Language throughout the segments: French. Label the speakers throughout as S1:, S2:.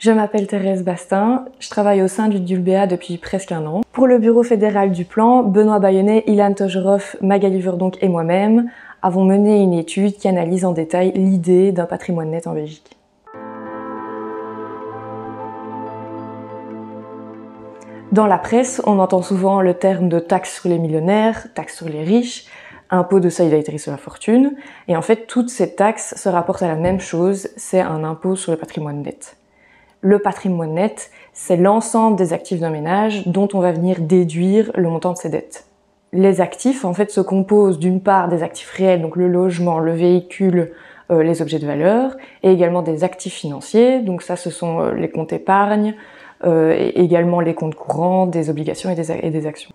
S1: Je m'appelle Thérèse Bastin, je travaille au sein du DULBA depuis presque un an. Pour le Bureau fédéral du plan, Benoît Bayonnet, Ilan Tojerov, Magali Verdonck et moi-même avons mené une étude qui analyse en détail l'idée d'un patrimoine net en Belgique. Dans la presse, on entend souvent le terme de taxe sur les millionnaires, taxe sur les riches, impôt de solidarité sur la fortune, et en fait toutes ces taxes se rapportent à la même chose, c'est un impôt sur le patrimoine net. Le patrimoine net, c'est l'ensemble des actifs d'un ménage dont on va venir déduire le montant de ses dettes. Les actifs, en fait, se composent d'une part des actifs réels, donc le logement, le véhicule, les objets de valeur, et également des actifs financiers, donc ça ce sont les comptes épargne, et également les comptes courants, des obligations et des actions.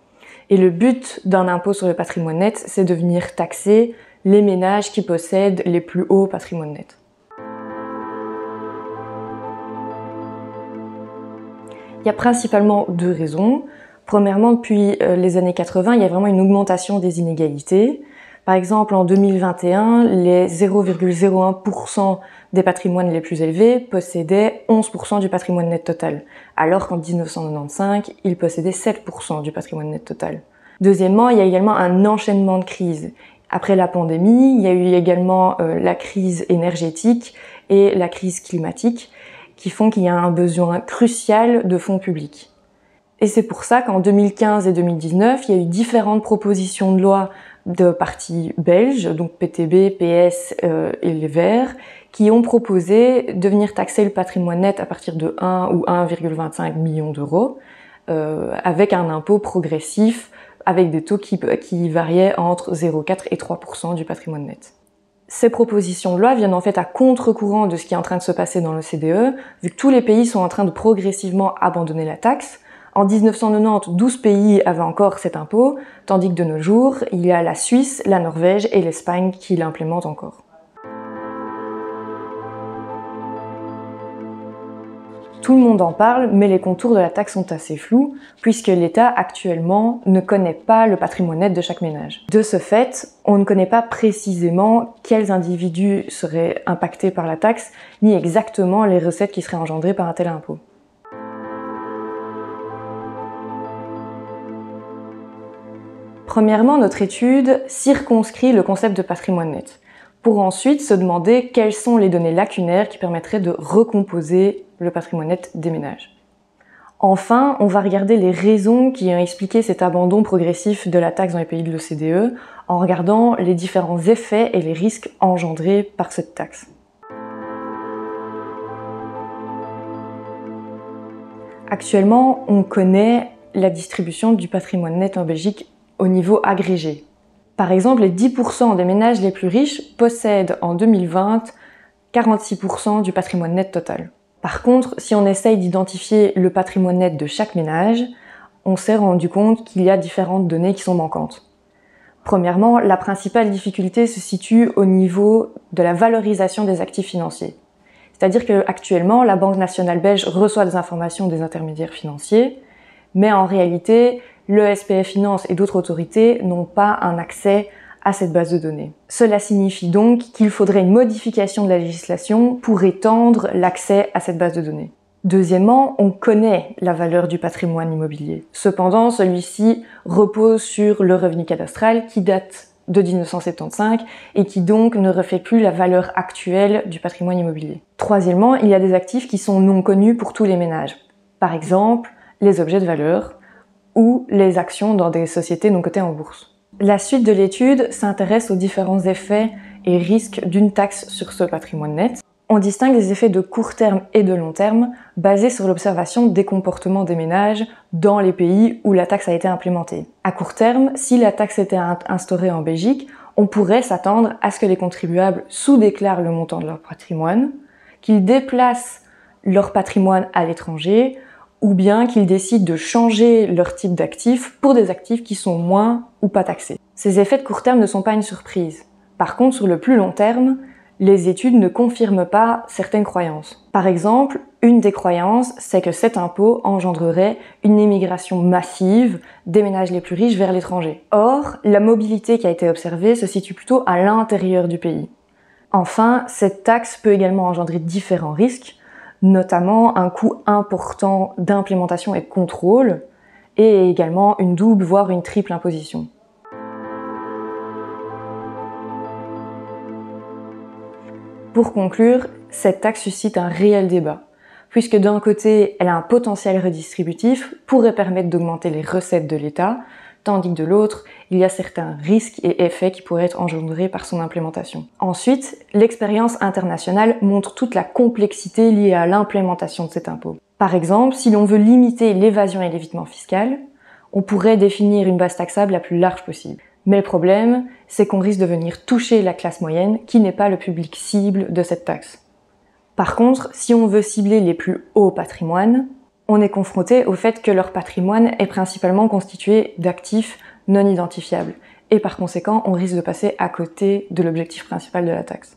S1: Et le but d'un impôt sur le patrimoine net, c'est de venir taxer les ménages qui possèdent les plus hauts patrimoines nets. Il y a principalement deux raisons. Premièrement, depuis les années 80, il y a vraiment une augmentation des inégalités. Par exemple, en 2021, les 0,01% des patrimoines les plus élevés possédaient 11% du patrimoine net total, alors qu'en 1995, ils possédaient 7% du patrimoine net total. Deuxièmement, il y a également un enchaînement de crises. Après la pandémie, il y a eu également la crise énergétique et la crise climatique, qui font qu'il y a un besoin crucial de fonds publics. Et c'est pour ça qu'en 2015 et 2019, il y a eu différentes propositions de loi de partis belges, donc PTB, PS et les Verts, qui ont proposé de venir taxer le patrimoine net à partir de 1 ou 1,25 million d'euros, avec un impôt progressif, avec des taux qui variaient entre 0,4 et 3% du patrimoine net. Ces propositions de loi viennent en fait à contre-courant de ce qui est en train de se passer dans l'OCDE, vu que tous les pays sont en train de progressivement abandonner la taxe. En 1990, 12 pays avaient encore cet impôt, tandis que de nos jours, il y a la Suisse, la Norvège et l'Espagne qui l'implémentent encore. Tout le monde en parle, mais les contours de la taxe sont assez flous, puisque l'État actuellement ne connaît pas le patrimoine net de chaque ménage. De ce fait, on ne connaît pas précisément quels individus seraient impactés par la taxe, ni exactement les recettes qui seraient engendrées par un tel impôt. Premièrement, notre étude circonscrit le concept de patrimoine net, pour ensuite se demander quelles sont les données lacunaires qui permettraient de recomposer le patrimoine net des ménages. Enfin, on va regarder les raisons qui ont expliqué cet abandon progressif de la taxe dans les pays de l'OCDE, en regardant les différents effets et les risques engendrés par cette taxe. Actuellement, on connaît la distribution du patrimoine net en Belgique au niveau agrégé. Par exemple, les 10% des ménages les plus riches possèdent en 2020 46% du patrimoine net total. Par contre, si on essaye d'identifier le patrimoine net de chaque ménage, on s'est rendu compte qu'il y a différentes données qui sont manquantes. Premièrement, la principale difficulté se situe au niveau de la valorisation des actifs financiers. C'est-à-dire qu'actuellement, la Banque nationale belge reçoit des informations des intermédiaires financiers, mais en réalité, le SPF Finance et d'autres autorités n'ont pas un accès à cette base de données. Cela signifie donc qu'il faudrait une modification de la législation pour étendre l'accès à cette base de données. Deuxièmement, on connaît la valeur du patrimoine immobilier. Cependant, celui-ci repose sur le revenu cadastral qui date de 1975 et qui donc ne reflète plus la valeur actuelle du patrimoine immobilier. Troisièmement, il y a des actifs qui sont non connus pour tous les ménages. Par exemple, les objets de valeur ou les actions dans des sociétés non cotées en bourse. La suite de l'étude s'intéresse aux différents effets et risques d'une taxe sur ce patrimoine net. On distingue les effets de court terme et de long terme basés sur l'observation des comportements des ménages dans les pays où la taxe a été implémentée. À court terme, si la taxe était instaurée en Belgique, on pourrait s'attendre à ce que les contribuables sous-déclarent le montant de leur patrimoine, qu'ils déplacent leur patrimoine à l'étranger, ou bien qu'ils décident de changer leur type d'actifs pour des actifs qui sont moins ou pas taxés. Ces effets de court terme ne sont pas une surprise. Par contre, sur le plus long terme, les études ne confirment pas certaines croyances. Par exemple, une des croyances, c'est que cet impôt engendrerait une émigration massive des ménages les plus riches vers l'étranger. Or, la mobilité qui a été observée se situe plutôt à l'intérieur du pays. Enfin, cette taxe peut également engendrer différents risques, notamment un coût important d'implémentation et de contrôle, et également une double voire une triple imposition. Pour conclure, cette taxe suscite un réel débat, puisque d'un côté, elle a un potentiel redistributif, pourrait permettre d'augmenter les recettes de l'État, tandis que de l'autre, il y a certains risques et effets qui pourraient être engendrés par son implémentation. Ensuite, l'expérience internationale montre toute la complexité liée à l'implémentation de cet impôt. Par exemple, si l'on veut limiter l'évasion et l'évitement fiscal, on pourrait définir une base taxable la plus large possible. Mais le problème, c'est qu'on risque de venir toucher la classe moyenne, qui n'est pas le public cible de cette taxe. Par contre, si on veut cibler les plus hauts patrimoines, on est confronté au fait que leur patrimoine est principalement constitué d'actifs non identifiables, et par conséquent, on risque de passer à côté de l'objectif principal de la taxe.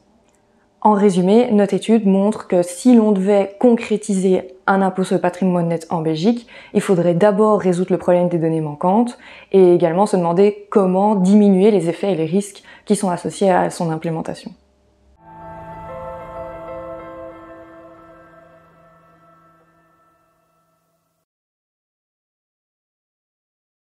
S1: En résumé, notre étude montre que si l'on devait concrétiser un impôt sur le patrimoine net en Belgique, il faudrait d'abord résoudre le problème des données manquantes et également se demander comment diminuer les effets et les risques qui sont associés à son implémentation.